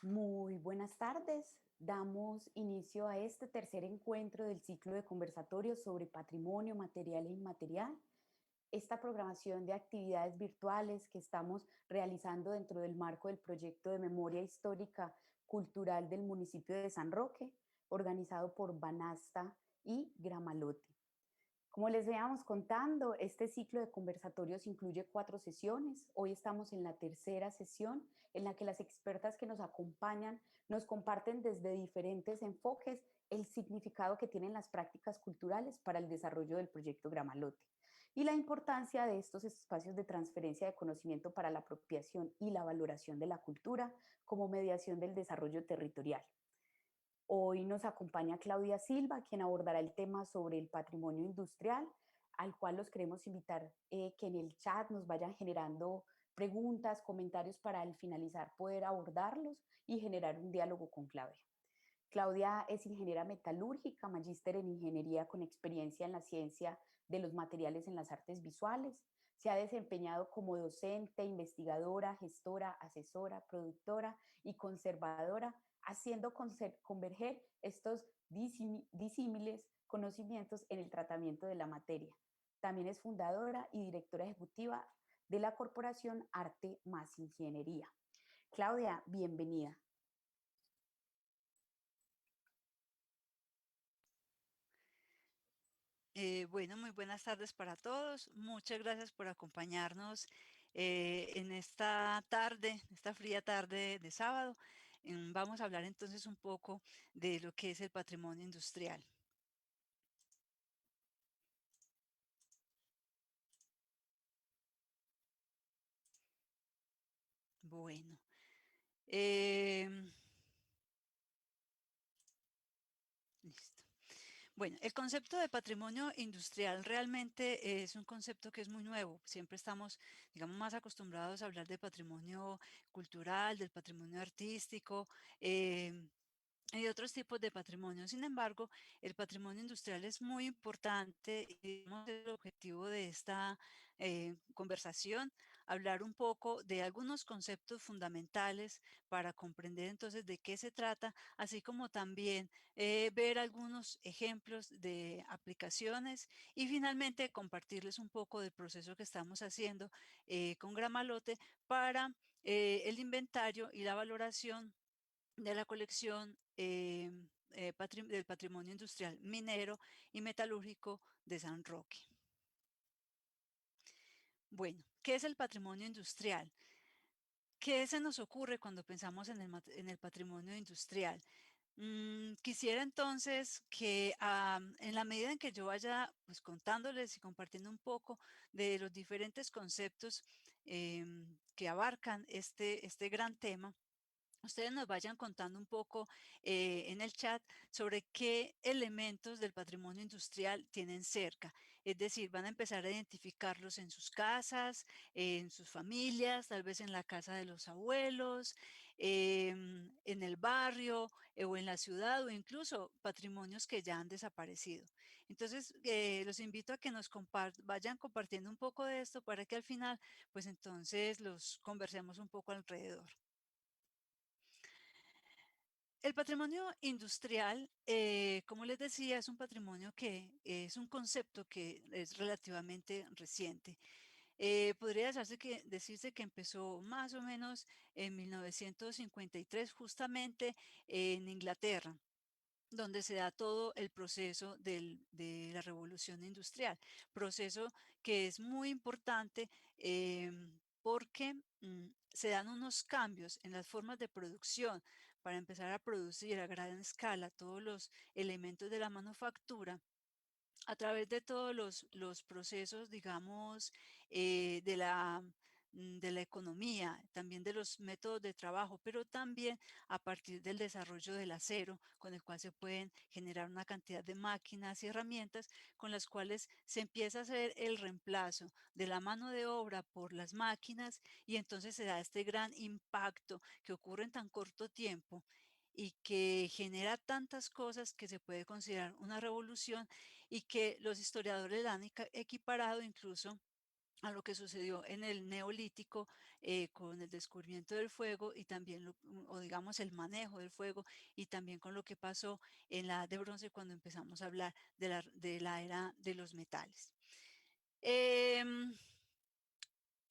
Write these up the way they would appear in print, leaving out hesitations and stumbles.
Muy buenas tardes. Damos inicio a este tercer encuentro del ciclo de conversatorios sobre patrimonio material e inmaterial. Esta programación de actividades virtuales que estamos realizando dentro del marco del proyecto de memoria histórica cultural del municipio de San Roque, organizado por Banasta y Gramalote. Como les veníamos contando, este ciclo de conversatorios incluye 4 sesiones. Hoy estamos en la tercera sesión en la que las expertas que nos acompañan nos comparten desde diferentes enfoques el significado que tienen las prácticas culturales para el desarrollo del proyecto Gramalote y la importancia de estos espacios de transferencia de conocimiento para la apropiación y la valoración de la cultura como mediación del desarrollo territorial. Hoy nos acompaña Claudia Silva, quien abordará el tema sobre el patrimonio industrial, al cual los queremos invitar que en el chat nos vayan generando preguntas, comentarios para al finalizar poder abordarlos y generar un diálogo con Claudia. Claudia es ingeniera metalúrgica, magíster en ingeniería con experiencia en la ciencia de los materiales en las artes visuales. Se ha desempeñado como docente, investigadora, gestora, asesora, productora y conservadora, haciendo converger estos disímiles conocimientos en el tratamiento de la materia. También es fundadora y directora ejecutiva de la corporación Arte más Ingeniería. Claudia, bienvenida. Bueno, muy buenas tardes para todos. Muchas gracias por acompañarnos en esta tarde, esta fría tarde de sábado. Vamos a hablar entonces un poco de lo que es el patrimonio industrial. Bueno, listo. Bueno, el concepto de patrimonio industrial realmente es un concepto que es muy nuevo. Siempre estamos, digamos, más acostumbrados a hablar de patrimonio cultural, del patrimonio artístico, y de otros tipos de patrimonio. Sin embargo, el patrimonio industrial es muy importante y digamos, el objetivo de esta conversación, hablar un poco de algunos conceptos fundamentales para comprender entonces de qué se trata, así como también ver algunos ejemplos de aplicaciones y finalmente compartirles un poco del proceso que estamos haciendo con Gramalote para el inventario y la valoración de la colección del patrimonio industrial minero y metalúrgico de San Roque. Bueno, ¿qué es el patrimonio industrial? ¿Qué se nos ocurre cuando pensamos en el patrimonio industrial? Quisiera entonces que en la medida en que yo vaya pues, contándoles y compartiendo un poco de los diferentes conceptos que abarcan este gran tema, ustedes nos vayan contando un poco en el chat sobre qué elementos del patrimonio industrial tienen cerca. Es decir, van a empezar a identificarlos en sus casas, en sus familias, tal vez en la casa de los abuelos, en el barrio o en la ciudad o incluso patrimonios que ya han desaparecido. Entonces, los invito a que nos vayan compartiendo un poco de esto para que al final, pues entonces los conversemos un poco alrededor. El patrimonio industrial, como les decía, es un patrimonio que es un concepto que es relativamente reciente. Podría decirse que empezó más o menos en 1953, justamente en Inglaterra, donde se da todo el proceso de la revolución industrial, proceso que es muy importante porque se dan unos cambios en las formas de producción para empezar a producir a gran escala todos los elementos de la manufactura a través de todos los procesos, digamos, de la economía, también de los métodos de trabajo, pero también a partir del desarrollo del acero, con el cual se pueden generar una cantidad de máquinas y herramientas con las cuales se empieza a hacer el reemplazo de la mano de obra por las máquinas y entonces se da este gran impacto que ocurre en tan corto tiempo y que genera tantas cosas que se puede considerar una revolución y que los historiadores la han equiparado incluso a lo que sucedió en el Neolítico con el descubrimiento del fuego y también, o digamos, el manejo del fuego, y también con lo que pasó en la Edad de Bronce cuando empezamos a hablar de la era de los metales. Em,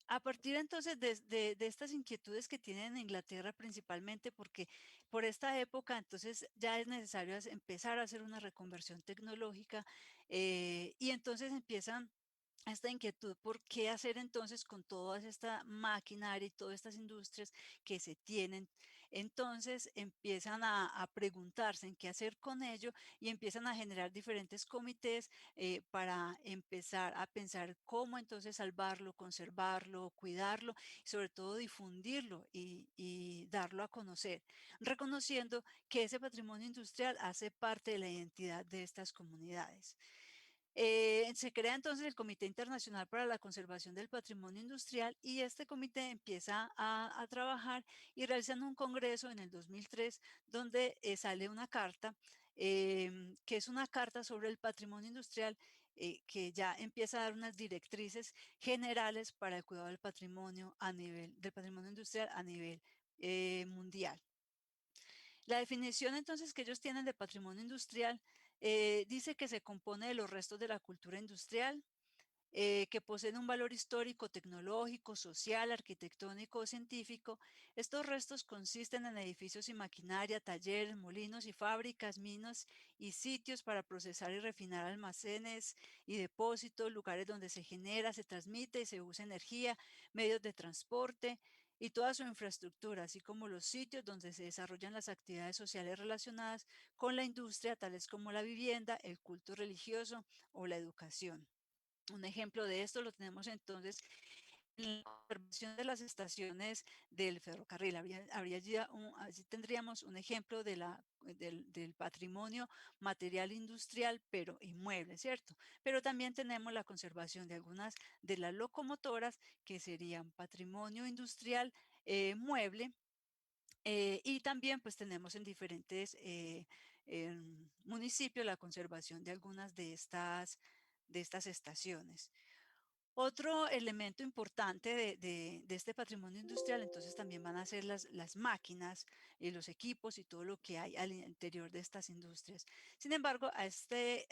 a partir entonces de estas inquietudes que tienen en Inglaterra principalmente, porque por esta época entonces ya es necesario empezar a hacer una reconversión tecnológica, y entonces empiezan esta inquietud por qué hacer entonces con toda esta maquinaria y todas estas industrias que se tienen. Entonces empiezan a preguntarse en qué hacer con ello y empiezan a generar diferentes comités para empezar a pensar cómo entonces salvarlo, conservarlo, cuidarlo y sobre todo difundirlo y darlo a conocer, reconociendo que ese patrimonio industrial hace parte de la identidad de estas comunidades. Se crea entonces el Comité Internacional para la Conservación del Patrimonio Industrial y este comité empieza a trabajar y realizan un congreso en el 2003 donde sale una carta, que es una carta sobre el patrimonio industrial, que ya empieza a dar unas directrices generales para el cuidado del patrimonio industrial a nivel mundial. La definición entonces que ellos tienen de patrimonio industrial dice que se compone de los restos de la cultura industrial, que poseen un valor histórico, tecnológico, social, arquitectónico o científico. Estos restos consisten en edificios y maquinaria, talleres, molinos y fábricas, minas y sitios para procesar y refinar almacenes y depósitos, lugares donde se genera, se transmite y se usa energía, medios de transporte y toda su infraestructura, así como los sitios donde se desarrollan las actividades sociales relacionadas con la industria, tales como la vivienda, el culto religioso o la educación. Un ejemplo de esto lo tenemos entonces en la conservación de las estaciones del ferrocarril. Allí tendríamos un ejemplo del patrimonio material industrial, pero inmueble, ¿cierto? Pero también tenemos la conservación de algunas de las locomotoras que serían patrimonio industrial mueble, y también pues tenemos en diferentes municipios la conservación de algunas de estas estaciones. Otro elemento importante de este patrimonio industrial, entonces también van a ser las máquinas y los equipos y todo lo que hay al interior de estas industrias. Sin embargo, a este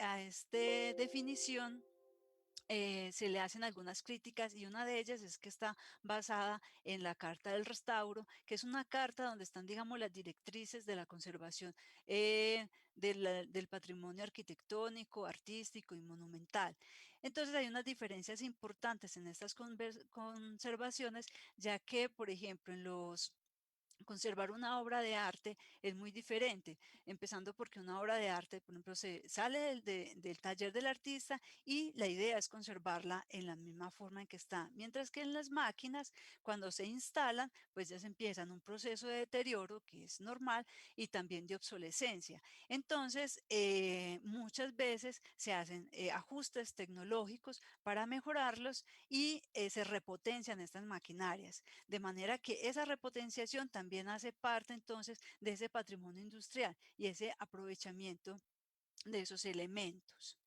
definición se le hacen algunas críticas y una de ellas es que está basada en la Carta del Restauro, que es una carta donde están, digamos, las directrices de la conservación del patrimonio arquitectónico, artístico y monumental. Entonces hay unas diferencias importantes en estas conservaciones, ya que, por ejemplo, conservar una obra de arte es muy diferente, empezando porque una obra de arte, por ejemplo, se sale del taller del artista y la idea es conservarla en la misma forma en que está, mientras que en las máquinas, cuando se instalan, pues ya se empieza un proceso de deterioro que es normal y también de obsolescencia. Entonces, muchas veces se hacen ajustes tecnológicos para mejorarlos y se repotencian estas maquinarias, de manera que esa repotenciación también hace parte entonces de ese patrimonio industrial y ese aprovechamiento de esos elementos.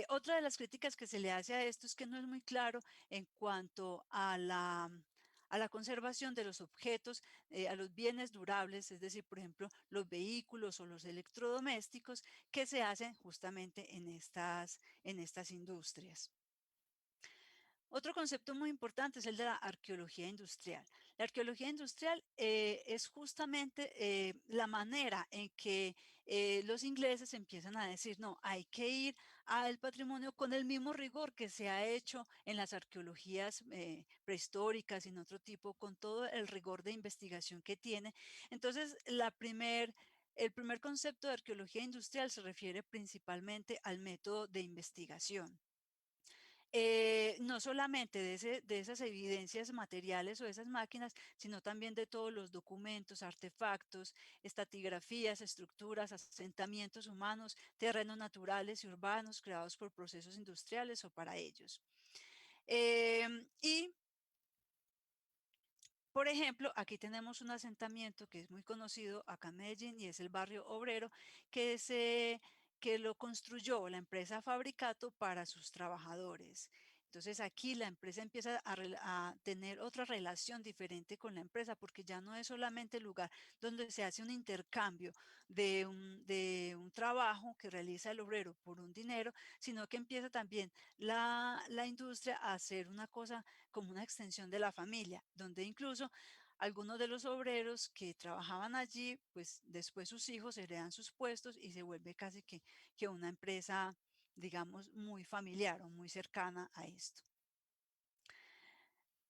Otra de las críticas que se le hace a esto es que no es muy claro en cuanto a la conservación de los objetos, a los bienes durables, es decir, por ejemplo, los vehículos o los electrodomésticos que se hacen justamente en estas industrias. Otro concepto muy importante es el de la arqueología industrial. La arqueología industrial es justamente la manera en que los ingleses empiezan a decir, no, hay que ir al patrimonio con el mismo rigor que se ha hecho en las arqueologías prehistóricas y en otro tipo, con todo el rigor de investigación que tiene. Entonces, el primer concepto de arqueología industrial se refiere principalmente al método de investigación, no solamente de esas evidencias materiales o de esas máquinas, sino también de todos los documentos, artefactos, estratigrafías, estructuras, asentamientos humanos, terrenos naturales y urbanos creados por procesos industriales o para ellos. Y por ejemplo, aquí tenemos un asentamiento que es muy conocido acá en Medellín y es el barrio obrero que lo construyó la empresa Fabricato para sus trabajadores. Entonces aquí la empresa empieza a tener otra relación diferente con la empresa, porque ya no es solamente el lugar donde se hace un intercambio de un trabajo que realiza el obrero por un dinero, sino que empieza también la industria a hacer una cosa como una extensión de la familia, donde incluso algunos de los obreros que trabajaban allí, pues después sus hijos heredan sus puestos y se vuelve casi que una empresa, digamos, muy familiar o muy cercana a esto.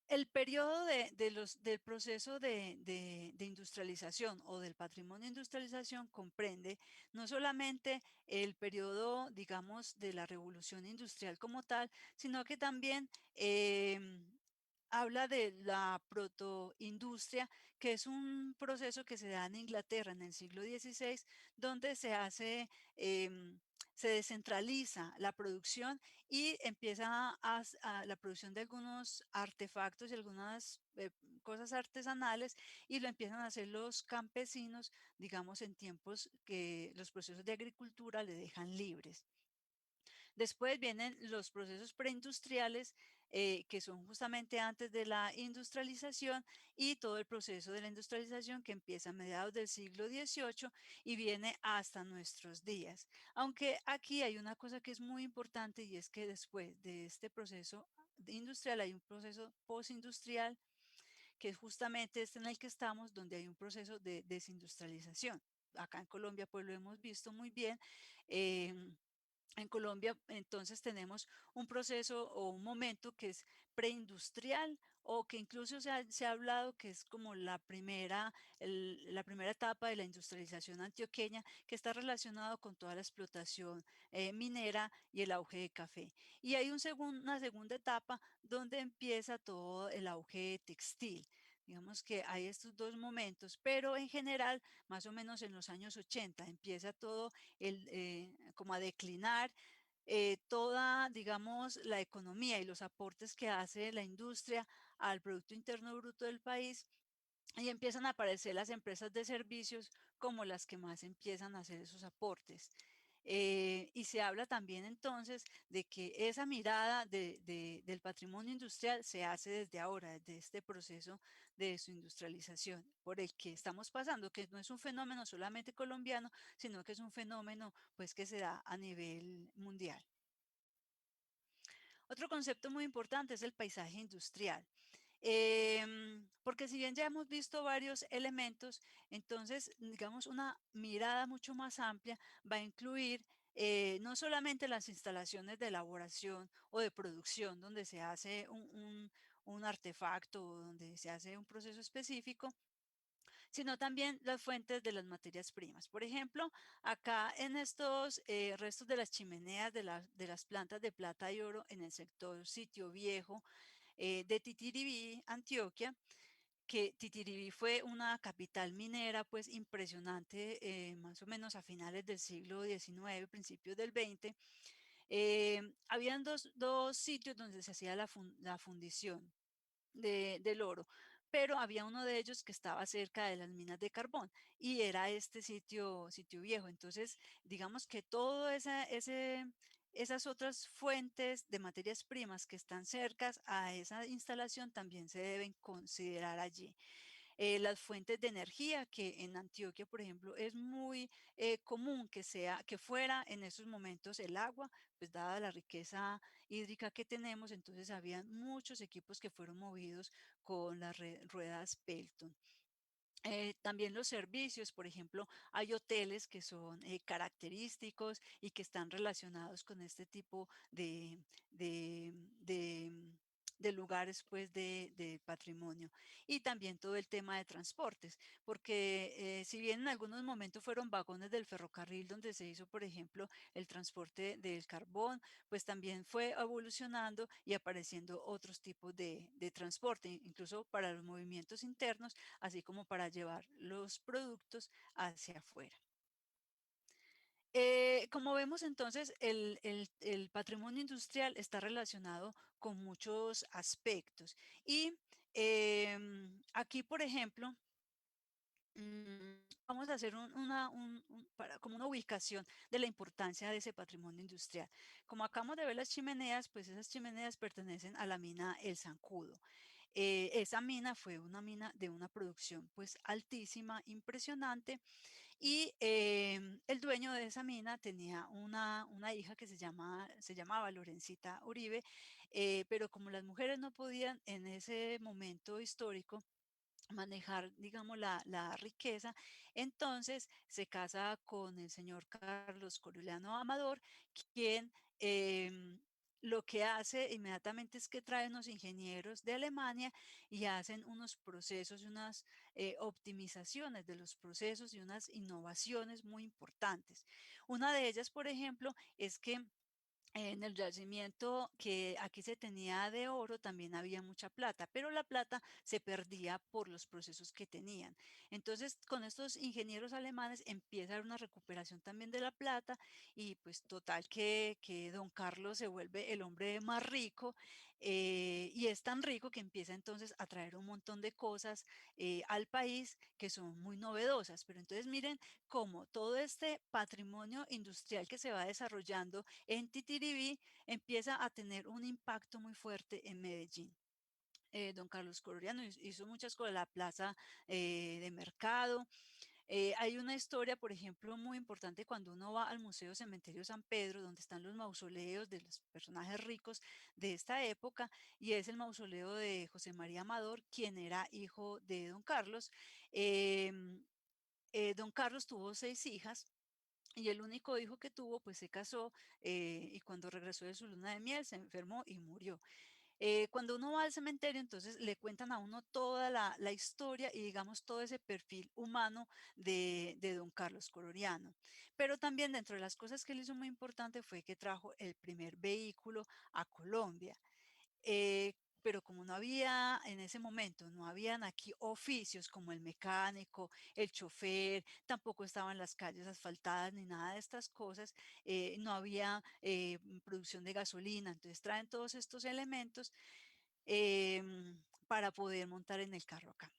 El periodo del proceso de industrialización o del patrimonio de industrialización comprende no solamente el periodo, digamos, de la revolución industrial como tal, sino que también habla de la protoindustria, que es un proceso que se da en Inglaterra en el siglo XVI, donde se descentraliza la producción y empieza la producción de algunos artefactos y algunas cosas artesanales, y lo empiezan a hacer los campesinos, digamos, en tiempos que los procesos de agricultura le dejan libres. Después vienen los procesos preindustriales, que son justamente antes de la industrialización, y todo el proceso de la industrialización que empieza a mediados del siglo XVIII y viene hasta nuestros días. Aunque aquí hay una cosa que es muy importante, y es que después de este proceso industrial hay un proceso postindustrial, que es justamente este en el que estamos, donde hay un proceso de desindustrialización. Acá en Colombia pues lo hemos visto muy bien. em, en Colombia, entonces, tenemos un proceso o un momento que es preindustrial, o que incluso se ha hablado que es como la primera etapa de la industrialización antioqueña, que está relacionado con toda la explotación minera y el auge de café. Y hay una segunda etapa donde empieza todo el auge textil. Digamos que hay estos dos momentos, pero en general, más o menos en los años 80, empieza todo como a declinar toda, digamos, la economía y los aportes que hace la industria al Producto Interno Bruto del país, y empiezan a aparecer las empresas de servicios como las que más empiezan a hacer esos aportes. Y se habla también entonces de que esa mirada del patrimonio industrial se hace desde ahora, desde este proceso de su industrialización por el que estamos pasando, que no es un fenómeno solamente colombiano, sino que es un fenómeno pues que se da a nivel mundial. Otro concepto muy importante es el paisaje industrial. Porque si bien ya hemos visto varios elementos, entonces, digamos, una mirada mucho más amplia va a incluir no solamente las instalaciones de elaboración o de producción, donde se hace un artefacto o donde se hace un proceso específico, sino también las fuentes de las materias primas. Por ejemplo, acá en estos restos de las chimeneas de las plantas de plata y oro en el sector Sitio Viejo de Titiribí, Antioquia, que Titiribí fue una capital minera pues impresionante, más o menos a finales del siglo XIX, principios del XX. Habían dos sitios donde se hacía la fundición del oro, pero había uno de ellos que estaba cerca de las minas de carbón, y era este sitio viejo. Entonces, digamos que esas otras fuentes de materias primas que están cercas a esa instalación también se deben considerar allí. Las fuentes de energía, que en Antioquia, por ejemplo, es muy común que fuera en esos momentos el agua, pues dada la riqueza hídrica que tenemos, entonces habían muchos equipos que fueron movidos con las ruedas Pelton. También los servicios, por ejemplo, hay hoteles que son característicos y que están relacionados con este tipo de, de, de lugares pues de patrimonio. Y también todo el tema de transportes, porque si bien en algunos momentos fueron vagones del ferrocarril donde se hizo, por ejemplo, el transporte del carbón, pues también fue evolucionando y apareciendo otros tipos de transporte, incluso para los movimientos internos, así como para llevar los productos hacia afuera. Como vemos entonces, el patrimonio industrial está relacionado con muchos aspectos. Y aquí, por ejemplo, Vamos a hacer como una ubicación de la importancia de ese patrimonio industrial. Como acabamos de ver las chimeneas, pues esas chimeneas pertenecen a la mina El Zancudo. Esa mina fue una mina de una producción pues altísima, impresionante, y el dueño de esa mina tenía una hija que se llamaba Lorencita Uribe, pero como las mujeres no podían en ese momento histórico manejar, digamos, la riqueza, entonces se casa con el señor Carlos Coriolano Amador, quien lo que hace inmediatamente es que trae unos ingenieros de Alemania y hacen unos procesos y unas optimizaciones de los procesos y unas innovaciones muy importantes. Una de ellas, por ejemplo, es que en el yacimiento que aquí se tenía de oro también había mucha plata, pero la plata se perdía por los procesos que tenían. Entonces, con estos ingenieros alemanes empieza a haber una recuperación también de la plata y pues total que don Carlos se vuelve el hombre más rico, y es tan rico que empieza entonces a traer un montón de cosas al país que son muy novedosas. Pero entonces miren cómo todo este patrimonio industrial que se va desarrollando en Titiribí empieza a tener un impacto muy fuerte en Medellín. Don Carlos Coloriano hizo muchas cosas, la plaza de mercado. Hay una historia, por ejemplo, muy importante cuando uno va al Museo Cementerio San Pedro, donde están los mausoleos de los personajes ricos de esta época, y es el mausoleo de José María Amador, quien era hijo de don Carlos. Em, Don Carlos tuvo 6 hijas y el único hijo que tuvo, pues se casó, y cuando regresó de su luna de miel se enfermó y murió. Cuando uno va al cementerio, entonces le cuentan a uno toda la historia y digamos todo ese perfil humano de don Carlos Coloriano. Pero también dentro de las cosas que él hizo muy importante fue que trajo el primer vehículo a Colombia. Eh, pero como no había en ese momento, no habían aquí oficios como el mecánico, el chofer, tampoco estaban las calles asfaltadas ni nada de estas cosas, no había producción de gasolina, entonces traen todos estos elementos para poder montar en el carro acá.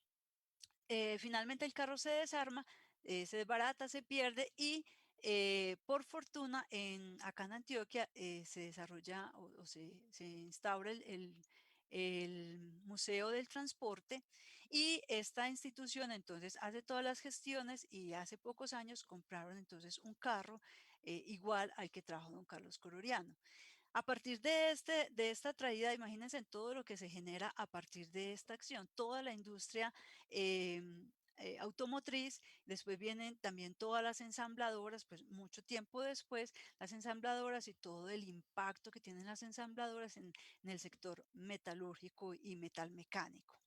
Finalmente el carro se desarma, se desbarata, se pierde y por fortuna acá en Antioquia se desarrolla o se instaura el Museo del Transporte, y esta institución entonces hace todas las gestiones y hace pocos años compraron entonces un carro igual al que trajo don Carlos Coloriano. A partir de esta traída, imagínense en todo lo que se genera a partir de esta acción, toda la industria automotriz, después vienen también todas las ensambladoras, pues mucho tiempo después, las ensambladoras y todo el impacto que tienen las ensambladoras en el sector metalúrgico y metalmecánico.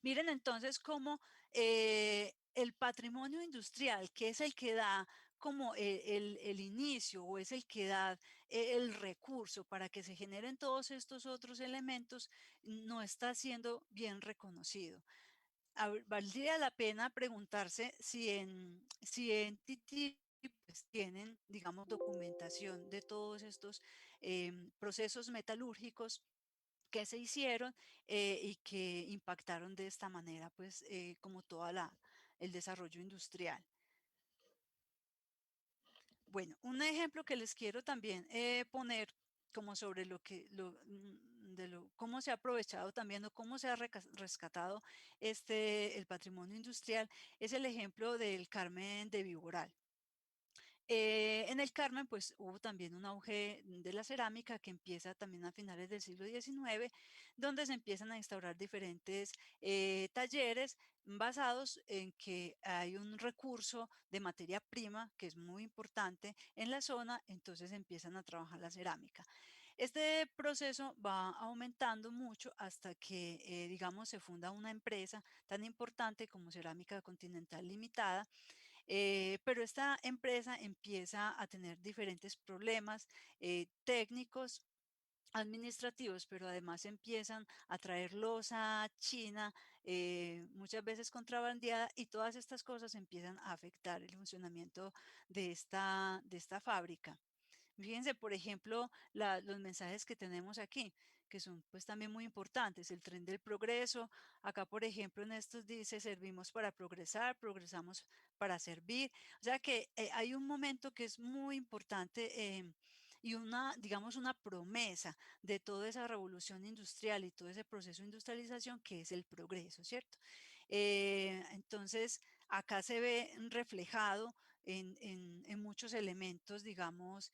Miren entonces cómo el patrimonio industrial, que es el que da como el inicio o es el que da el recurso para que se generen todos estos otros elementos, no está siendo bien reconocido. Valdría la pena preguntarse si en Titi pues, tienen, digamos, documentación de todos estos procesos metalúrgicos que se hicieron y que impactaron de esta manera, pues, como toda el desarrollo industrial. Bueno, un ejemplo que les quiero también poner como sobre cómo se ha aprovechado también o cómo se ha rescatado el patrimonio industrial es el ejemplo del Carmen de Viboral. En el Carmen, pues hubo también un auge de la cerámica que empieza también a finales del siglo XIX, donde se empiezan a instaurar diferentes talleres basados en que hay un recurso de materia prima que es muy importante en la zona, entonces empiezan a trabajar la cerámica. Este proceso va aumentando mucho hasta que, digamos, se funda una empresa tan importante como Cerámica Continental Limitada, pero esta empresa empieza a tener diferentes problemas técnicos, administrativos, pero además empiezan a traer loza china, muchas veces contrabandeada, y todas estas cosas empiezan a afectar el funcionamiento de esta fábrica. Fíjense, por ejemplo, los mensajes que tenemos aquí, que son pues también muy importantes. El tren del progreso, acá por ejemplo en estos dice, servimos para progresar, progresamos para servir. O sea que hay un momento que es muy importante y una, digamos, una promesa de toda esa revolución industrial y todo ese proceso de industrialización que es el progreso, ¿cierto? Entonces, acá se ve reflejado en muchos elementos, digamos,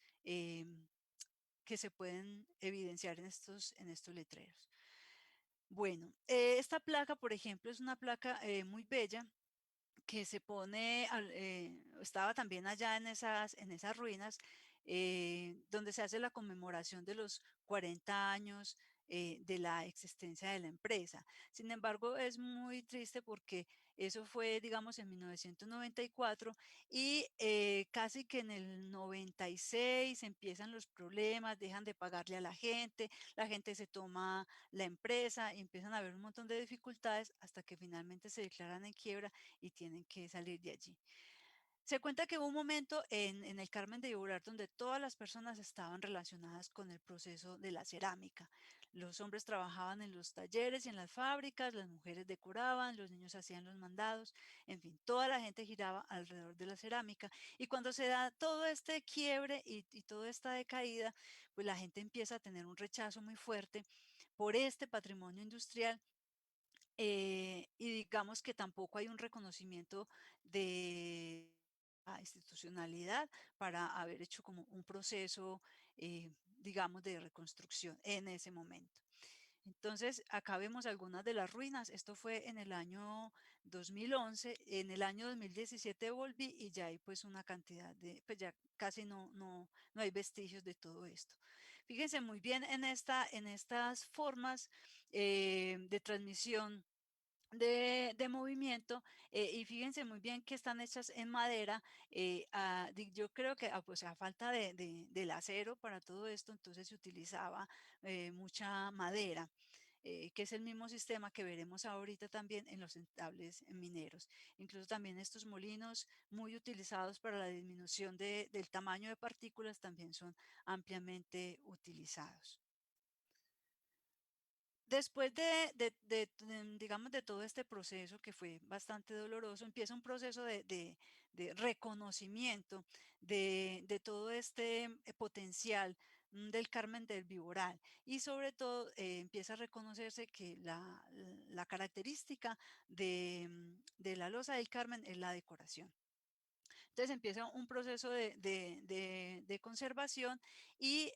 que se pueden evidenciar en estos letreros. Bueno, esta placa, por ejemplo, es una placa muy bella que se pone, estaba también allá en esas ruinas, donde se hace la conmemoración de los 40 años de la existencia de la empresa. Sin embargo, es muy triste porque eso fue, digamos, en 1994 y casi que en el 96 empiezan los problemas, dejan de pagarle a la gente se toma la empresa y empiezan a haber un montón de dificultades hasta que finalmente se declaran en quiebra y tienen que salir de allí. Se cuenta que hubo un momento en el Carmen de Iborar donde todas las personas estaban relacionadas con el proceso de la cerámica. Los hombres trabajaban en los talleres y en las fábricas, las mujeres decoraban, los niños hacían los mandados, en fin, toda la gente giraba alrededor de la cerámica. Y cuando se da todo este quiebre y toda esta decaída, pues la gente empieza a tener un rechazo muy fuerte por este patrimonio industrial y digamos que tampoco hay un reconocimiento de la institucionalidad para haber hecho como un proceso, digamos, de reconstrucción en ese momento. Entonces, acá vemos algunas de las ruinas. Esto fue en el año 2011. En el año 2017 volví y ya hay pues una cantidad de, pues ya casi no hay vestigios de todo esto. Fíjense muy bien en estas formas de transmisión de movimiento y fíjense muy bien que están hechas en madera. Yo creo que pues a falta del acero para todo esto, entonces se utilizaba mucha madera. Que es el mismo sistema que veremos ahorita también en los entables mineros. Incluso también estos molinos muy utilizados para la disminución del tamaño de partículas también son ampliamente utilizados. Después digamos, de todo este proceso que fue bastante doloroso, empieza un proceso de reconocimiento de todo este potencial del Carmen del Viboral y sobre todo empieza a reconocerse que la característica de la losa del Carmen es la decoración. Entonces empieza un proceso de conservación y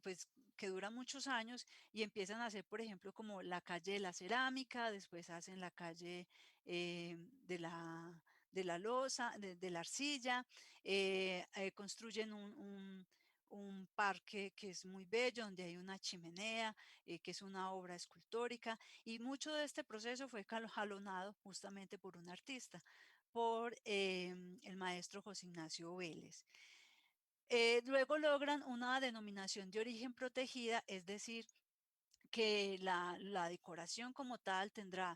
pues que dura muchos años y empiezan a hacer, por ejemplo, como la calle de la cerámica, después hacen la calle de la loza, de la arcilla, construyen un parque que es muy bello, donde hay una chimenea, que es una obra escultórica, y mucho de este proceso fue jalonado justamente por un artista por el maestro José Ignacio Vélez. Luego logran una denominación de origen protegida, es decir, que la decoración como tal tendrá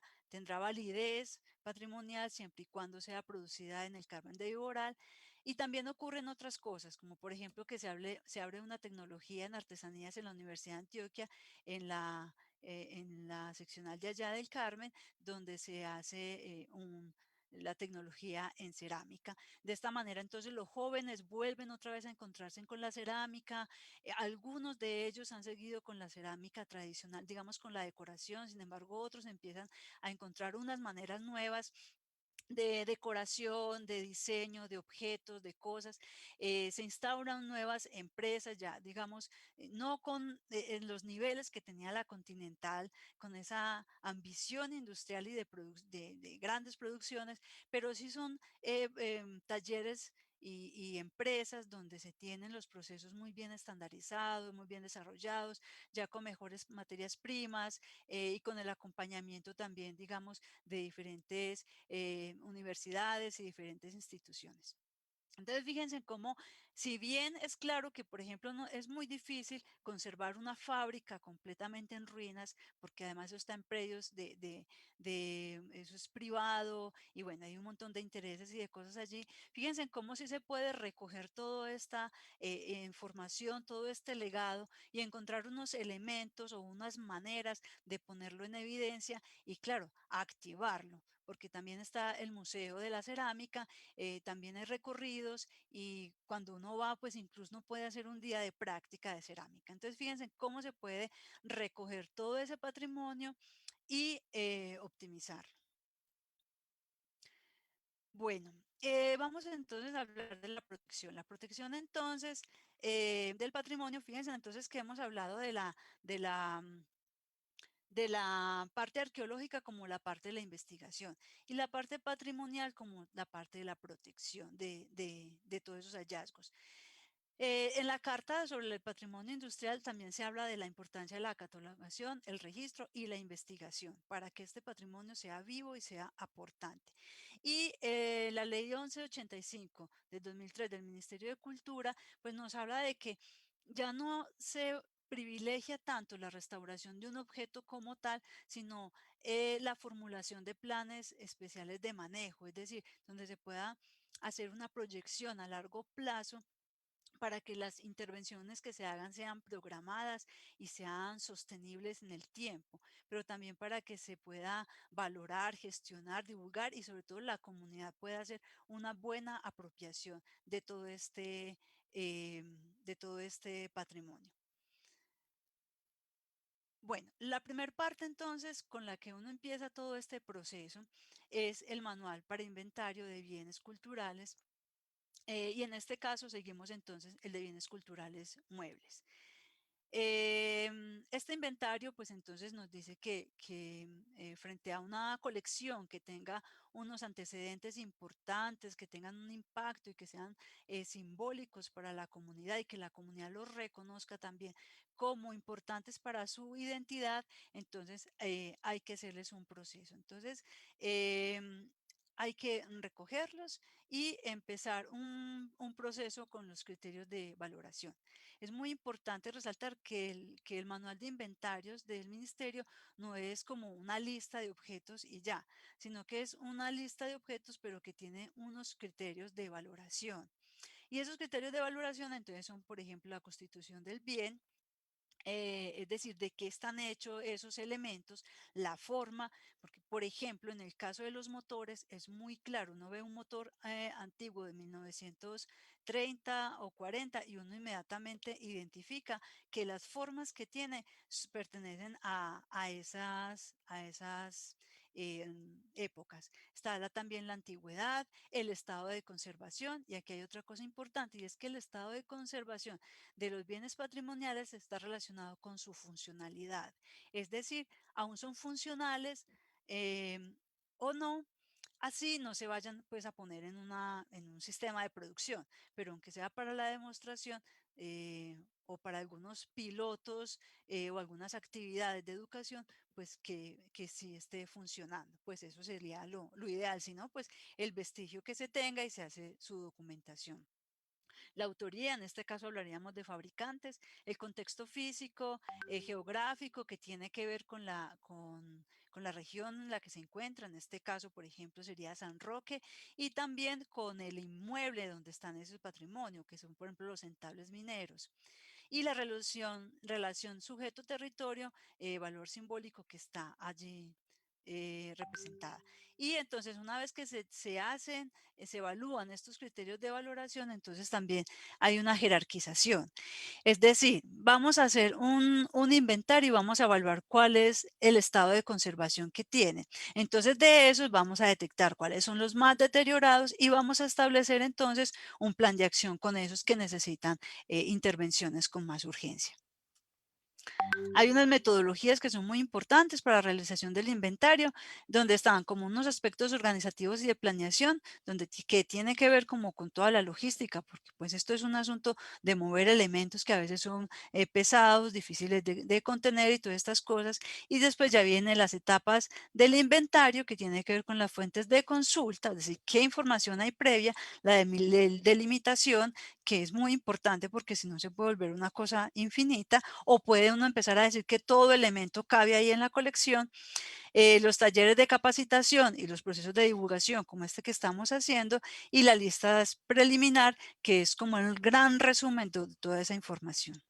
validez patrimonial siempre y cuando sea producida en el Carmen de Viboral. Y también ocurren otras cosas, como por ejemplo que se abre una tecnología en artesanías en la Universidad de Antioquia, en la seccional de allá del Carmen, donde se hace la tecnología en cerámica. De esta manera, entonces, los jóvenes vuelven otra vez a encontrarse con la cerámica, algunos de ellos han seguido con la cerámica tradicional, digamos con la decoración, sin embargo otros empiezan a encontrar unas maneras nuevas de decoración, de diseño, de objetos, de cosas. Se instauran nuevas empresas ya, digamos, no con en los niveles que tenía la Continental, con esa ambición industrial y de grandes producciones, pero sí son talleres y empresas donde se tienen los procesos muy bien estandarizados, muy bien desarrollados, ya con mejores materias primas y con el acompañamiento también, digamos, de diferentes universidades y diferentes instituciones. Entonces, fíjense cómo Si bien es claro que, por ejemplo, no, es muy difícil conservar una fábrica completamente en ruinas, porque además eso está en predios eso es privado, y bueno, hay un montón de intereses y de cosas allí. Fíjense en cómo sí se puede recoger toda esta información, todo este legado, y encontrar unos elementos o unas maneras de ponerlo en evidencia y, claro, activarlo, porque también está el Museo de la Cerámica, también hay recorridos, y cuando uno va, pues incluso uno puede hacer un día de práctica de cerámica. Entonces, fíjense cómo se puede recoger todo ese patrimonio y optimizarlo. Bueno, vamos entonces a hablar de la protección. La protección entonces del patrimonio, fíjense entonces que hemos hablado de la, mm, de la parte arqueológica como la parte de la investigación y la parte patrimonial como la parte de la protección de todos esos hallazgos. En la Carta sobre el Patrimonio Industrial también se habla de la importancia de la catalogación, el registro y la investigación para que este patrimonio sea vivo y sea aportante. Y la Ley 1185 del 2003 del Ministerio de Cultura, pues nos habla de que ya no se privilegia tanto la restauración de un objeto como tal, sino la formulación de planes especiales de manejo, es decir, donde se pueda hacer una proyección a largo plazo para que las intervenciones que se hagan sean programadas y sean sostenibles en el tiempo, pero también para que se pueda valorar, gestionar, divulgar y sobre todo la comunidad pueda hacer una buena apropiación eh, de todo este patrimonio. Bueno, la primera parte entonces con la que uno empieza todo este proceso es el manual para inventario de bienes culturales, y en este caso seguimos entonces el de bienes culturales muebles. Este inventario, pues entonces nos dice que frente a una colección que tenga unos antecedentes importantes, que tengan un impacto y que sean simbólicos para la comunidad y que la comunidad los reconozca también como importantes para su identidad, entonces hay que hacerles un proceso. Entonces, hay que recogerlos y empezar un proceso con los criterios de valoración. Es muy importante resaltar que el manual de inventarios del ministerio no es como una lista de objetos y ya, sino que es una lista de objetos, pero que tiene unos criterios de valoración. Y esos criterios de valoración entonces son, por ejemplo, la constitución del bien, es decir, de qué están hechos esos elementos, la forma, porque por ejemplo en el caso de los motores es muy claro, uno ve un motor antiguo de 1930 o 40 y uno inmediatamente identifica que las formas que tiene pertenecen a esas épocas. Está también la antigüedad, el estado de conservación, y aquí hay otra cosa importante, y es que el estado de conservación de los bienes patrimoniales está relacionado con su funcionalidad. Es decir, aún son funcionales eh, o no, así no se vayan pues a poner en un sistema de producción, pero aunque sea para la demostración o para algunos pilotos o algunas actividades de educación, pues que sí esté funcionando, pues eso sería lo ideal, si no, pues el vestigio que se tenga y se hace su documentación. La autoría, en este caso hablaríamos de fabricantes, el contexto físico, geográfico, que tiene que ver con la región en la que se encuentra, en este caso, por ejemplo, sería San Roque, y también con el inmueble donde están esos patrimonios, que son, por ejemplo, los entables mineros. Y la relación sujeto-territorio, valor simbólico que está allí representada. Y entonces una vez que se hacen, se evalúan estos criterios de valoración, entonces también hay una jerarquización. Es decir, vamos a hacer un inventario y vamos a evaluar cuál es el estado de conservación que tiene. Entonces de esos vamos a detectar cuáles son los más deteriorados y vamos a establecer entonces un plan de acción con esos que necesitan intervenciones con más urgencia. Hay unas metodologías que son muy importantes para la realización del inventario, donde están como unos aspectos organizativos y de planeación, que tiene que ver como con toda la logística, porque pues esto es un asunto de mover elementos que a veces son pesados, difíciles de contener y todas estas cosas. Y después ya vienen las etapas del inventario, que tiene que ver con las fuentes de consulta, es decir, qué información hay previa, la delimitación, que es muy importante porque si no se puede volver una cosa infinita, o puede uno empezar a decir que todo elemento cabe ahí en la colección. Los talleres de capacitación y los procesos de divulgación como este que estamos haciendo, y la lista preliminar, que es como el gran resumen de toda esa información.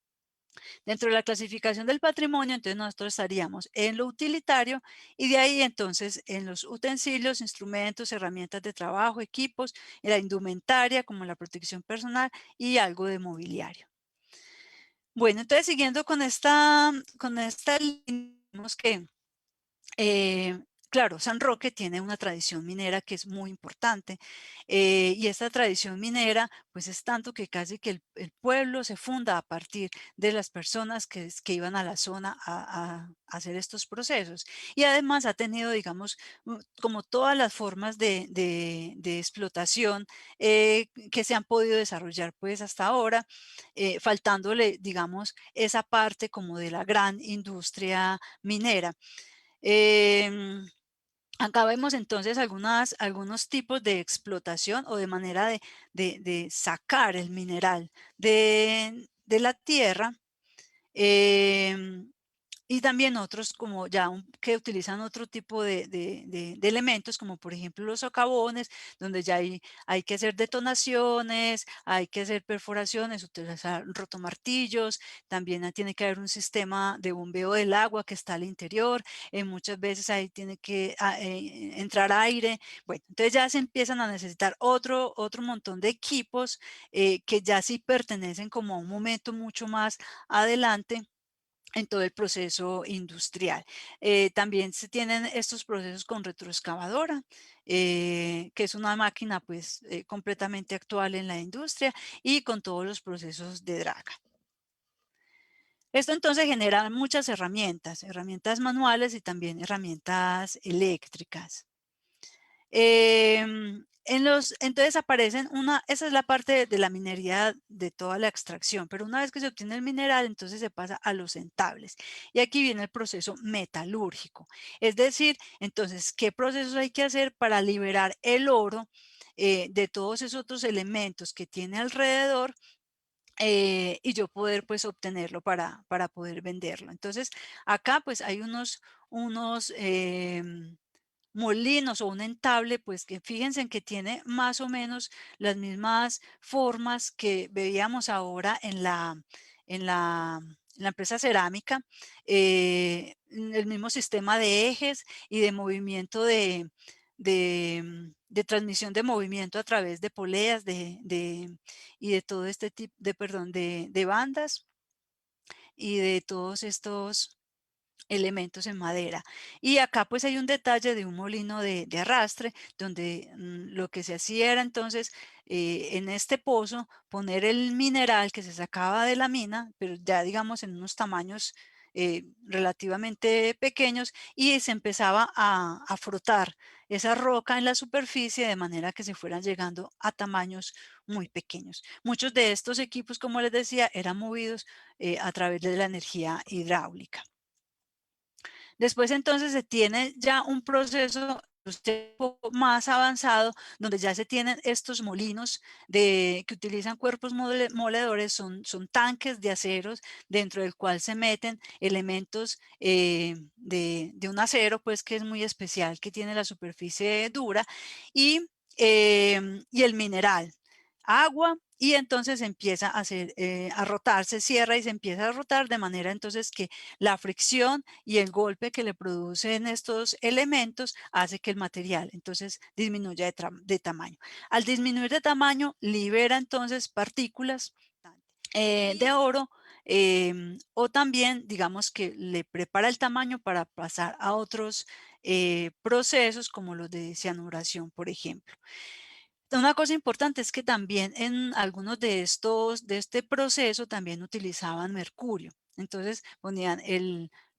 Dentro de la clasificación del patrimonio, entonces nosotros estaríamos en lo utilitario, y de ahí entonces en los utensilios, instrumentos, herramientas de trabajo, equipos, en la indumentaria como la protección personal y algo de mobiliario. Bueno, entonces siguiendo con esta línea, vemos que eh, claro, San Roque tiene una tradición minera que es muy importante, y esta tradición minera pues es tanto que casi que el pueblo se funda a partir de las personas que iban a la zona a hacer estos procesos, y además ha tenido, digamos, como todas las formas de explotación que se han podido desarrollar pues hasta ahora, faltándole, digamos, esa parte como de la gran industria minera. Em, Acá vemos entonces algunos tipos de explotación o de manera de sacar el mineral de la tierra. em, y también otros como ya que utilizan otro tipo de elementos, como por ejemplo los socavones, donde ya hay que hacer detonaciones, hay que hacer perforaciones, utilizar rotomartillos, también tiene que haber un sistema de bombeo del agua que está al interior, muchas veces ahí tiene que entrar aire. Bueno, entonces ya se empiezan a necesitar otro montón de equipos que ya sí pertenecen como a un momento mucho más adelante en todo el proceso industrial. También se tienen estos procesos con retroexcavadora, que es una máquina pues completamente actual en la industria, y con todos los procesos de draga. Esto entonces genera muchas herramientas manuales y también herramientas eléctricas. Entonces aparecen esa es la parte de la minería de toda la extracción, pero una vez que se obtiene el mineral, entonces se pasa a los entables. Y aquí viene el proceso metalúrgico. Es decir, entonces, ¿qué procesos hay que hacer para liberar el oro de todos esos otros elementos que tiene alrededor? Y yo poder pues obtenerlo para poder venderlo. Entonces, acá pues hay unos molinos o un entable, pues que fíjense en que tiene más o menos las mismas formas que veíamos ahora en la empresa cerámica, el mismo sistema de ejes y de movimiento de transmisión de movimiento a través de poleas y de todo este tipo perdón, de bandas y de todos estos elementos en madera. Y acá pues hay un detalle de un molino de arrastre, donde lo que se hacía era entonces en este pozo poner el mineral que se sacaba de la mina, pero ya digamos en unos tamaños relativamente pequeños, y se empezaba a frotar esa roca en la superficie de manera que se fueran llegando a tamaños muy pequeños. Muchos de estos equipos, como les decía, eran movidos a través de la energía hidráulica. Después entonces se tiene ya un proceso un poco más avanzado, donde ya se tienen estos molinos que utilizan cuerpos moledores, son tanques de aceros dentro del cual se meten elementos de un acero, pues que es muy especial, que tiene la superficie dura, y el mineral, agua, y entonces empieza a rotar, se cierra y se empieza a rotar de manera entonces que la fricción y el golpe que le producen estos elementos hace que el material entonces disminuya de tamaño. Al disminuir de tamaño, libera entonces partículas de oro, o también digamos que le prepara el tamaño para pasar a otros procesos como los de cianuración, por ejemplo. Una cosa importante es que también en algunos de este proceso también utilizaban mercurio. Entonces ponían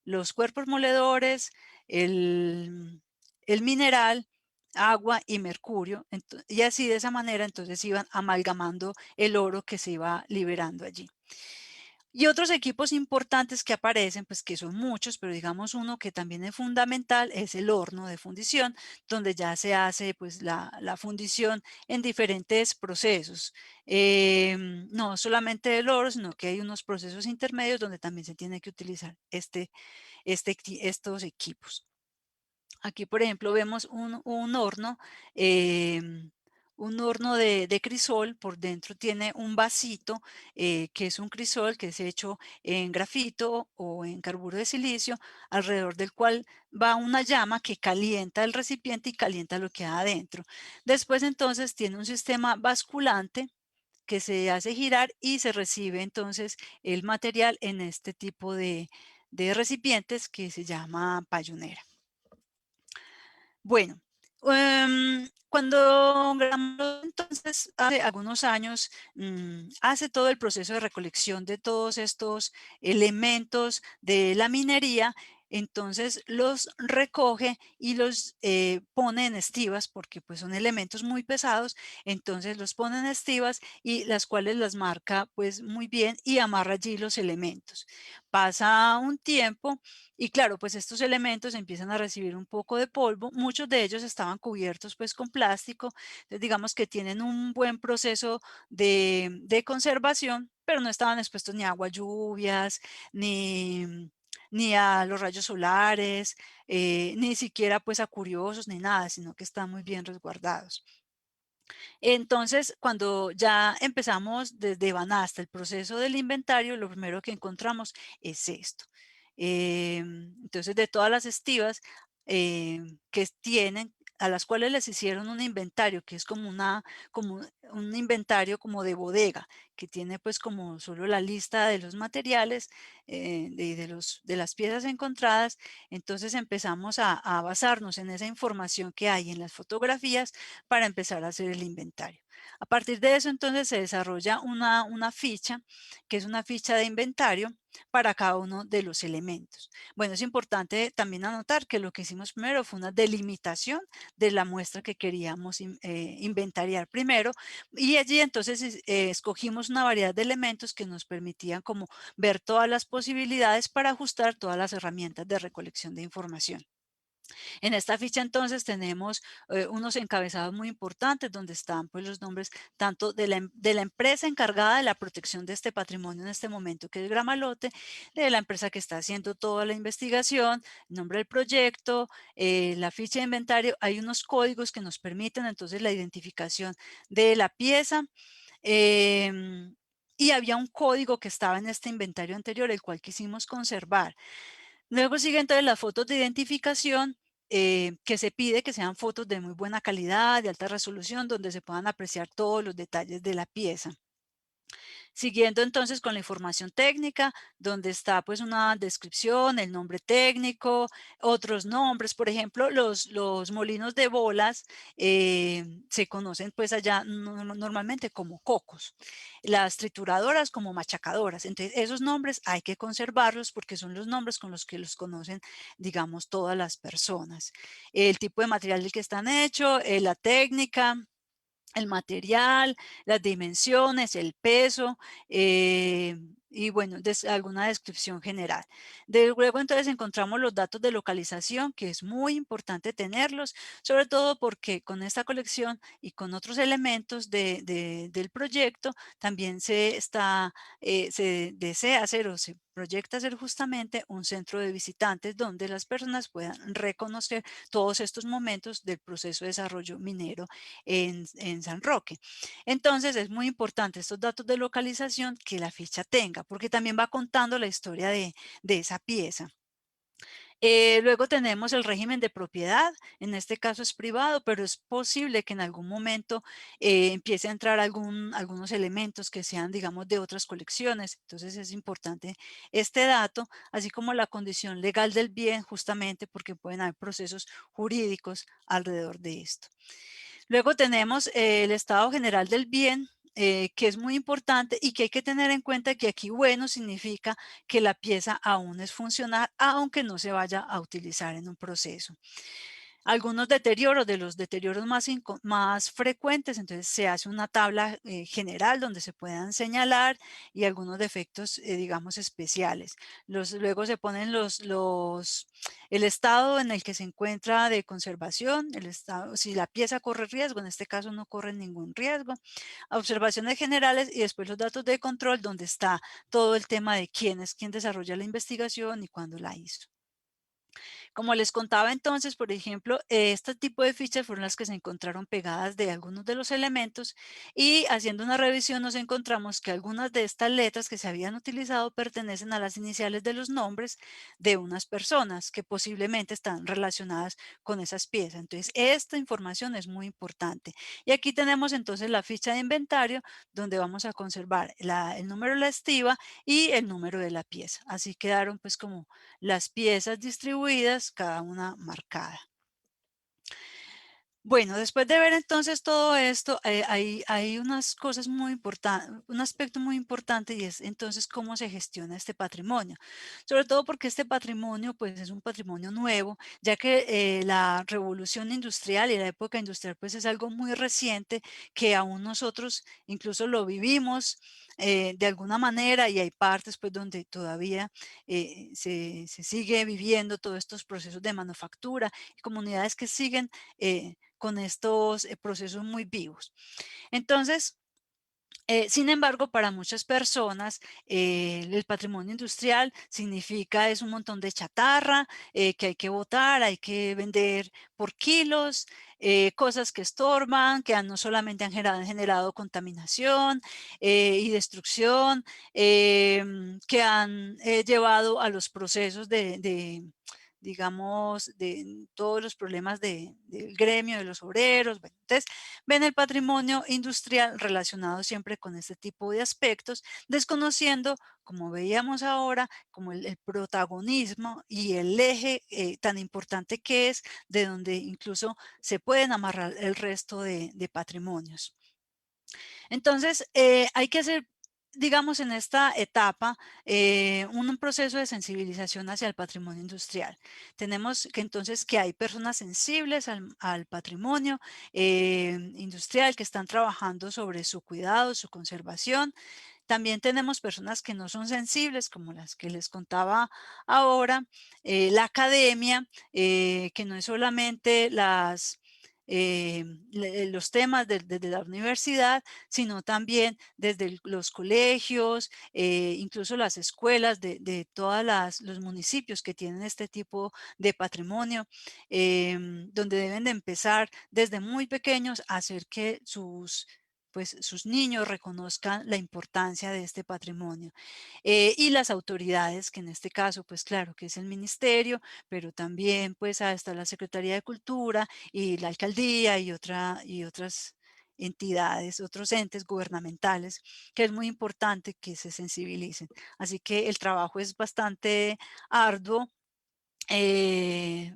los cuerpos moledores, el mineral, agua y mercurio, y así de esa manera entonces iban amalgamando el oro que se iba liberando allí. Y otros equipos importantes que aparecen, pues que son muchos, pero digamos uno que también es fundamental es el horno de fundición, donde ya se hace pues la fundición en diferentes procesos. No solamente el oro, sino que hay unos procesos intermedios donde también se tiene que utilizar estos equipos. Aquí, por ejemplo, vemos un horno de crisol. Por dentro tiene un vasito, que es un crisol que es hecho en grafito o en carburo de silicio, alrededor del cual va una llama que calienta el recipiente y calienta lo que hay adentro. Después, entonces, tiene un sistema basculante que se hace girar y se recibe entonces el material en este tipo de recipientes que se llama payonera. Bueno, cuando Gramolo entonces hace algunos años hace todo el proceso de recolección de todos estos elementos de la minería, entonces los recoge y los pone en estivas, porque pues son elementos muy pesados, entonces los pone en estivas y las cuales las marca pues muy bien y amarra allí los elementos. Pasa un tiempo y claro, pues estos elementos empiezan a recibir un poco de polvo. Muchos de ellos estaban cubiertos pues con plástico. Entonces, digamos que tienen un buen proceso de conservación, pero no estaban expuestos ni a agua, lluvias, ni a los rayos solares, ni siquiera pues a curiosos ni nada, sino que están muy bien resguardados. Entonces, cuando ya empezamos desde Banasta el proceso del inventario, lo primero que encontramos es esto. Entonces, de todas las estivas que tienen, a las cuales les hicieron un inventario, que es como un inventario como de bodega, que tiene pues como solo la lista de los materiales, de las piezas encontradas. Entonces empezamos a basarnos en esa información que hay en las fotografías para empezar a hacer el inventario. A partir de eso, entonces, se desarrolla una ficha, que es una ficha de inventario para cada uno de los elementos. Bueno, es importante también anotar que lo que hicimos primero fue una delimitación de la muestra que queríamos inventariar primero, y allí entonces escogimos una variedad de elementos que nos permitían como ver todas las posibilidades para ajustar todas las herramientas de recolección de información. En esta ficha entonces tenemos unos encabezados muy importantes donde están pues los nombres tanto de la empresa encargada de la protección de este patrimonio en este momento, que es Gramalote, de la empresa que está haciendo toda la investigación, el nombre del proyecto, la ficha de inventario. Hay unos códigos que nos permiten entonces la identificación de la pieza. Y había un código que estaba en este inventario anterior, el cual quisimos conservar. Luego siguen entonces las fotos de identificación, que se pide que sean fotos de muy buena calidad, de alta resolución, donde se puedan apreciar todos los detalles de la pieza. Siguiendo entonces con la información técnica, donde está pues una descripción, el nombre técnico, otros nombres. Por ejemplo, los molinos de bolas se conocen pues allá normalmente como cocos, las trituradoras como machacadoras. Entonces esos nombres hay que conservarlos porque son los nombres con los que los conocen, digamos, todas las personas. El tipo de material del que están hechos, la técnica, el material, las dimensiones, el peso, y bueno, alguna descripción general. Luego entonces encontramos los datos de localización, que es muy importante tenerlos, sobre todo porque con esta colección y con otros elementos del proyecto también se desea hacer o se proyecta hacer justamente un centro de visitantes donde las personas puedan reconocer todos estos momentos del proceso de desarrollo minero en San Roque. Entonces es muy importante estos datos de localización que la ficha tenga, porque también va contando la historia de esa pieza. Luego tenemos el régimen de propiedad, en este caso es privado, pero es posible que en algún momento empiece a entrar algunos elementos que sean, digamos, de otras colecciones. Entonces es importante este dato, así como la condición legal del bien, justamente porque pueden haber procesos jurídicos alrededor de esto. Luego tenemos el estado general del bien, que es muy importante y que hay que tener en cuenta que aquí bueno significa que la pieza aún es funcional, aunque no se vaya a utilizar en un proceso. Algunos deterioros, de los deterioros más frecuentes, entonces se hace una tabla general donde se puedan señalar y algunos defectos, digamos, especiales. Luego se ponen el estado en el que se encuentra de conservación, el estado, si la pieza corre riesgo, en este caso no corre ningún riesgo, observaciones generales y después los datos de control donde está todo el tema de quién desarrolla la investigación y cuándo la hizo. Como les contaba entonces, por ejemplo, este tipo de fichas fueron las que se encontraron pegadas de algunos de los elementos y haciendo una revisión nos encontramos que algunas de estas letras que se habían utilizado pertenecen a las iniciales de los nombres de unas personas que posiblemente están relacionadas con esas piezas. Entonces, esta información es muy importante. Y aquí tenemos entonces la ficha de inventario donde vamos a conservar el número de la estiva y el número de la pieza. Así quedaron pues como las piezas distribuidas, cada una marcada. Bueno, después de ver entonces todo esto, hay unas cosas muy importantes, un aspecto muy importante y es entonces cómo se gestiona este patrimonio. Sobre todo porque este patrimonio pues es un patrimonio nuevo, ya que la revolución industrial y la época industrial pues es algo muy reciente que aún nosotros incluso lo vivimos de alguna manera y hay partes pues donde todavía se sigue viviendo todos estos procesos de manufactura y comunidades que siguen con estos procesos muy vivos. Entonces, sin embargo, para muchas personas, el patrimonio industrial significa es un montón de chatarra que hay que botar, hay que vender por kilos, cosas que estorban, no solamente han generado contaminación y destrucción, que han llevado a los procesos digamos, de todos los problemas del gremio, de los obreros. Bueno, entonces, ven el patrimonio industrial relacionado siempre con este tipo de aspectos, desconociendo, como veíamos ahora, como el protagonismo y el eje tan importante que es, de donde incluso se pueden amarrar el resto de patrimonios. Entonces, hay que hacer, digamos, en esta etapa, un proceso de sensibilización hacia el patrimonio industrial. Tenemos que entonces que hay personas sensibles al patrimonio industrial que están trabajando sobre su cuidado, su conservación. También tenemos personas que no son sensibles, como las que les contaba ahora, la academia, que no es solamente los temas desde la universidad, sino también desde los colegios, incluso las escuelas de todos los municipios que tienen este tipo de patrimonio, donde deben de empezar desde muy pequeños a hacer que sus niños reconozcan la importancia de este patrimonio. Y las autoridades, que en este caso, pues claro, que es el ministerio, pero también pues hasta la Secretaría de Cultura y la alcaldía y otras entidades, otros entes gubernamentales, que es muy importante que se sensibilicen. Así que el trabajo es bastante arduo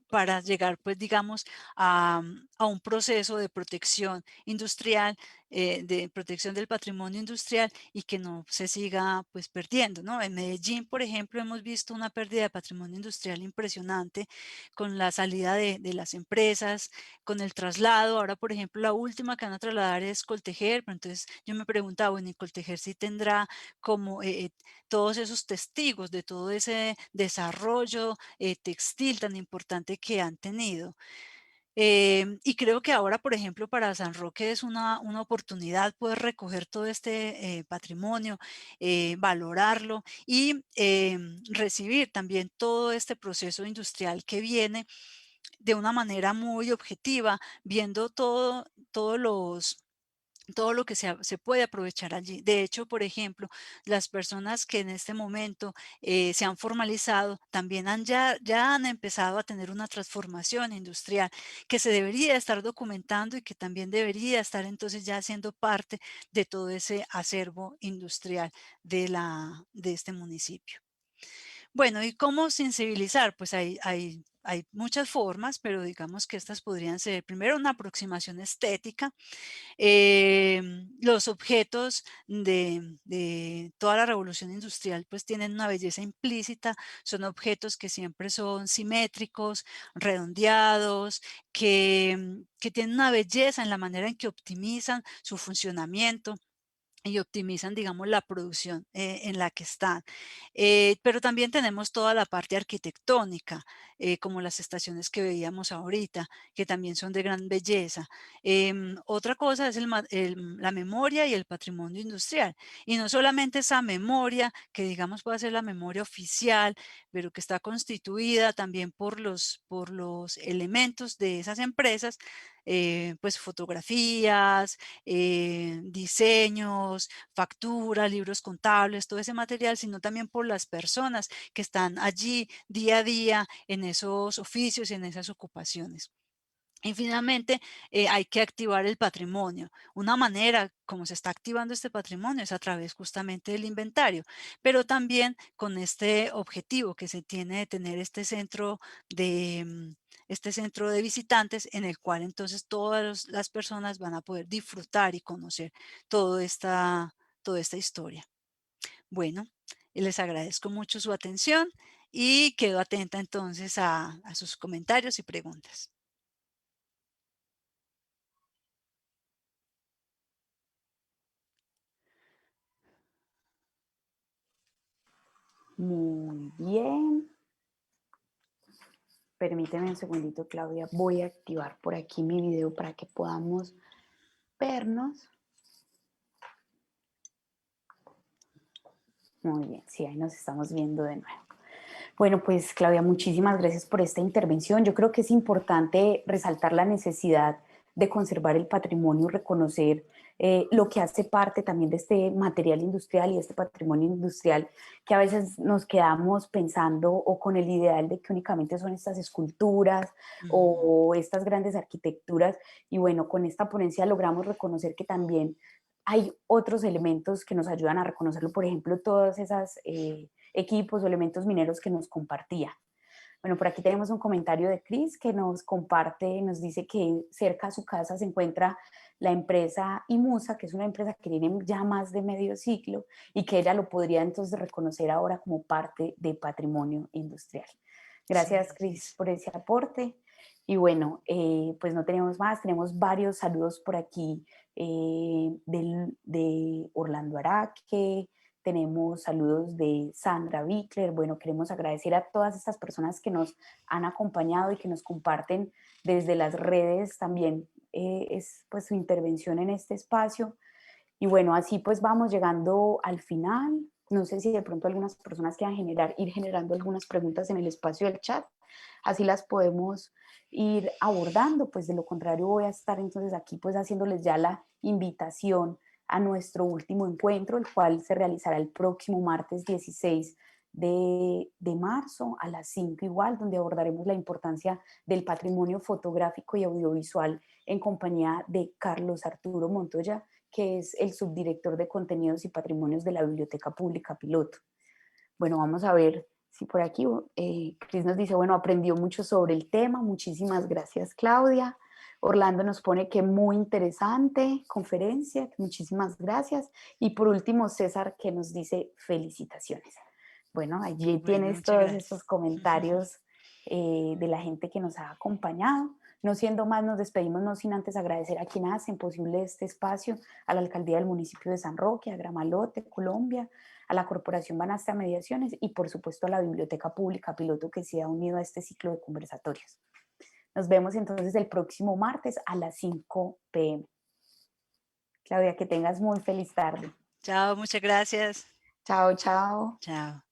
para llegar, pues, digamos, a un proceso de protección industrial, de protección del patrimonio industrial y que no se siga, pues, perdiendo, ¿no? En Medellín, por ejemplo, hemos visto una pérdida de patrimonio industrial impresionante con la salida de las empresas, con el traslado. Ahora, por ejemplo, la última que van a trasladar es Coltejer, pero entonces yo me preguntaba, bueno, ¿y Coltejer sí tendrá como todos esos testigos de todo ese desarrollo textil tan importante que han tenido? Y creo que ahora, por ejemplo, para San Roque es una oportunidad poder recoger todo este patrimonio, valorarlo y recibir también todo este proceso industrial que viene de una manera muy objetiva, viendo todo lo que se puede aprovechar allí. De hecho, por ejemplo, las personas que en este momento se han formalizado también ya han empezado a tener una transformación industrial que se debería estar documentando y que también debería estar entonces ya siendo parte de todo ese acervo industrial de este municipio. Bueno, ¿y cómo sensibilizar? Pues hay hay muchas formas, pero digamos que estas podrían ser, primero, una aproximación estética. Los objetos de toda la revolución industrial pues tienen una belleza implícita, son objetos que siempre son simétricos, redondeados, que tienen una belleza en la manera en que optimizan su funcionamiento y optimizan, digamos, la producción en la que están. Pero también tenemos toda la parte arquitectónica, como las estaciones que veíamos ahorita, que también son de gran belleza. Otra cosa es la memoria y el patrimonio industrial. Y no solamente esa memoria, que digamos puede ser la memoria oficial, pero que está constituida también por los elementos de esas empresas, pues fotografías, diseños, facturas, libros contables, todo ese material, sino también por las personas que están allí día a día en esos oficios y en esas ocupaciones. Y finalmente, hay que activar el patrimonio. Una manera como se está activando este patrimonio es a través justamente del inventario, pero también con este objetivo que se tiene de tener este centro de visitantes en el cual entonces todas las personas van a poder disfrutar y conocer toda esta historia. Bueno, les agradezco mucho su atención y quedo atenta entonces a sus comentarios y preguntas. Muy bien. Permíteme un segundito, Claudia. Voy a activar por aquí mi video para que podamos vernos. Muy bien, sí, ahí nos estamos viendo de nuevo. Bueno, pues Claudia, muchísimas gracias por esta intervención. Yo creo que es importante resaltar la necesidad de conservar el patrimonio, reconocer lo que hace parte también de este material industrial y este patrimonio industrial, que a veces nos quedamos pensando o con el ideal de que únicamente son estas esculturas Ujú. o estas grandes arquitecturas. Y bueno, con esta ponencia logramos reconocer que también hay otros elementos que nos ayudan a reconocerlo, por ejemplo, todas esas equipos o elementos mineros que nos compartía. Bueno, por aquí tenemos un comentario de Cris que nos comparte, nos dice que cerca a su casa se encuentra la empresa IMUSA, que es una empresa que tiene ya más de medio siglo y que ella lo podría entonces reconocer ahora como parte de patrimonio industrial. Sí, Gracias, así Cris, es. por ese aporte. Y bueno, pues no tenemos más, tenemos varios saludos por aquí de Orlando Araque, tenemos saludos de Sandra Wickler. Bueno, queremos agradecer a todas estas personas que nos han acompañado y que nos comparten desde las redes también es pues su intervención en este espacio. Y bueno, así pues vamos llegando al final. No sé si de pronto algunas personas quieran ir generando algunas preguntas en el espacio del chat. Así las podemos ir abordando, pues de lo contrario voy a estar entonces aquí pues haciéndoles ya la invitación a nuestro último encuentro, el cual se realizará el próximo martes 16 de marzo a las 5 igual, donde abordaremos la importancia del patrimonio fotográfico y audiovisual en compañía de Carlos Arturo Montoya, que es el subdirector de contenidos y patrimonios de la Biblioteca Pública Piloto. Bueno, vamos a ver si por aquí Cris nos dice, bueno, aprendió mucho sobre el tema. Muchísimas gracias, Claudia. Orlando nos pone que muy interesante conferencia, muchísimas gracias. Y por último, César, que nos dice felicitaciones. Bueno, allí Bueno, tienes muchas todos estos gracias. comentarios de la gente que nos ha acompañado. No siendo más, nos despedimos, no sin antes agradecer a quien hacen posible este espacio, a la Alcaldía del Municipio de San Roque, a Gramalote, Colombia, a la Corporación Banastra Mediaciones y por supuesto a la Biblioteca Pública Piloto que se ha unido a este ciclo de conversatorios. Nos vemos entonces el próximo martes a las 5 p.m. Claudia, que tengas muy feliz tarde. Chao, muchas gracias. Chao, chao. Chao.